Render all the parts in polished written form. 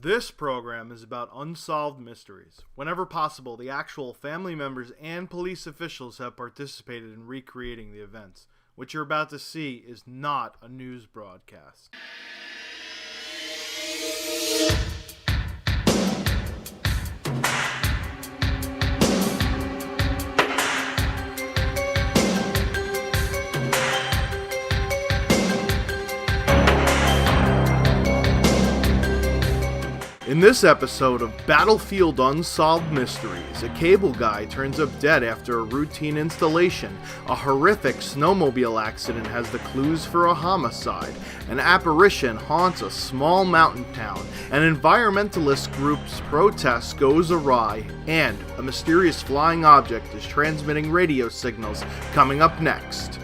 This program is about unsolved mysteries. Whenever possible, the actual family members and police officials have participated in recreating the events. What you're about to see is not a news broadcast. In this episode of Battlefield Unsolved Mysteries, a cable guy turns up dead after a routine installation, a horrific snowmobile accident has the clues for a homicide, an apparition haunts a small mountain town, an environmentalist group's protest goes awry, and a mysterious flying object is transmitting radio signals coming up next.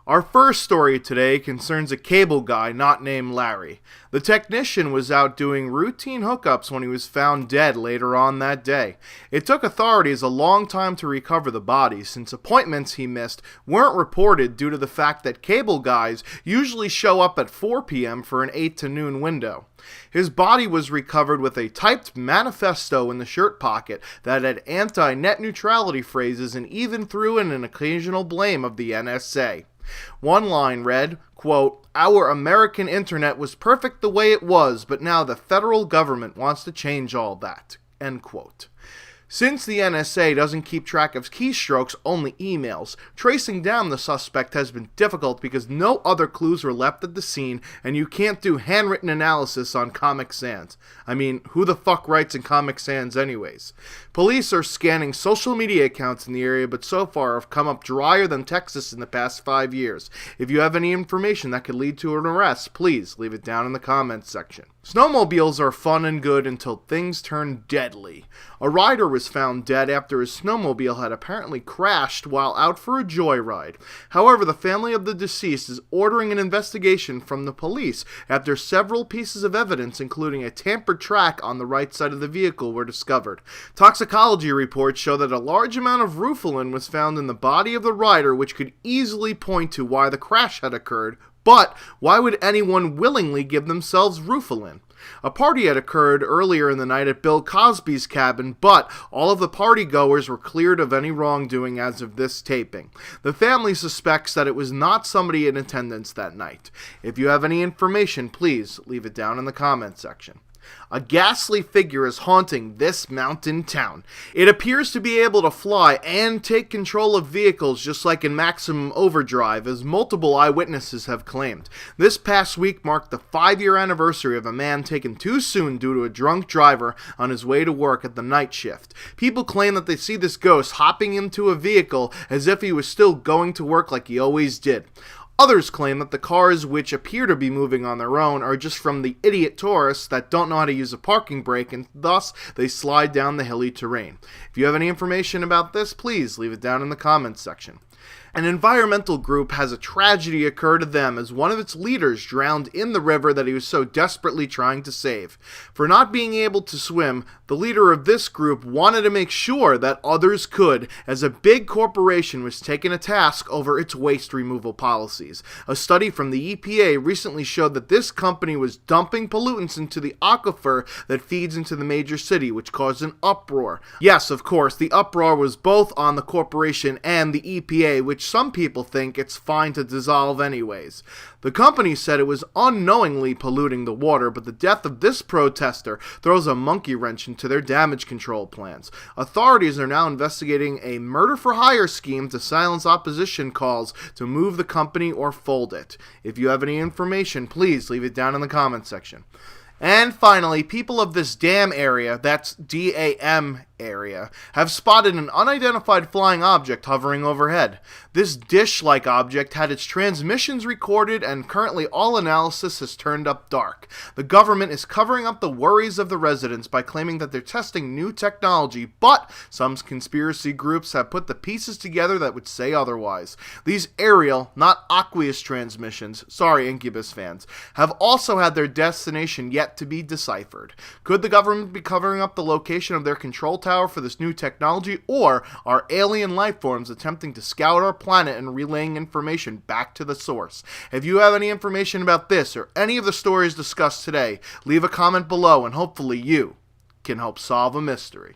Our first story today concerns a cable guy not named Larry. The technician was out doing routine hookups when he was found dead later on that day. It took authorities a long time to recover the body, since appointments he missed weren't reported due to the fact that cable guys usually show up at 4 p.m. for an 8 to noon window. His body was recovered with a typed manifesto in the shirt pocket that had anti-net neutrality phrases and even threw in an occasional blame of the NSA. One line read, quote, "Our American internet was perfect the way it was, but now the federal government wants to change all that," end quote. Since the NSA doesn't keep track of keystrokes, only emails, tracing down the suspect has been difficult because no other clues were left at the scene and you can't do handwritten analysis on Comic Sans. I mean, who the fuck writes in Comic Sans anyways? Police are scanning social media accounts in the area, but so far have come up drier than Texas in the past 5 years. If you have any information that could lead to an arrest, please leave it down in the comments section. Snowmobiles are fun and good until things turn deadly. A rider was found dead after his snowmobile had apparently crashed while out for a joyride. However, the family of the deceased is ordering an investigation from the police after several pieces of evidence, including a tampered track on the right side of the vehicle, were discovered. Toxicology reports show that a large amount of rufalin was found in the body of the rider, which could easily point to why the crash had occurred. But why would anyone willingly give themselves rufalin? A party had occurred earlier in the night at Bill Cosby's cabin, but all of the partygoers were cleared of any wrongdoing as of this taping. The family suspects that it was not somebody in attendance that night. If you have any information, please leave it down in the comments section. A ghastly figure is haunting this mountain town. It appears to be able to fly and take control of vehicles just like in Maximum Overdrive, as multiple eyewitnesses have claimed. This past week marked the 5-year anniversary of a man taken too soon due to a drunk driver on his way to work at the night shift. People claim that they see this ghost hopping into a vehicle as if he was still going to work like he always did. Others claim that the cars, which appear to be moving on their own, are just from the idiot tourists that don't know how to use a parking brake, and thus they slide down the hilly terrain. If you have any information about this, please leave it down in the comments section. An environmental group has a tragedy occur to them as one of its leaders drowned in the river that he was so desperately trying to save. For not being able to swim, the leader of this group wanted to make sure that others could, as a big corporation was taking a task over its waste removal policies. A study from the EPA recently showed that this company was dumping pollutants into the aquifer that feeds into the major city, which caused an uproar. Yes, of course, the uproar was both on the corporation and the EPA, which some people think it's fine to dissolve anyways. The company said it was unknowingly polluting the water, but the death of this protester throws a monkey wrench into their damage control plans. Authorities are now investigating a murder-for-hire scheme to silence opposition calls to move the company or fold it. If you have any information, please leave it down in the comments section. And finally, people of this damn area, that's DAM area have spotted an unidentified flying object hovering overhead. This dish-like object had its transmissions recorded, and currently all analysis has turned up dark. The government is covering up the worries of the residents by claiming that they're testing new technology, but some conspiracy groups have put the pieces together that would say otherwise. These aerial, not aqueous transmissions, sorry Incubus fans, have also had their destination yet to be deciphered. Could the government be covering up the location of their control tower for this new technology, or are alien life forms attempting to scout our planet and relaying information back to the source? If you have any information about this or any of the stories discussed today, leave a comment below and hopefully you can help solve a mystery.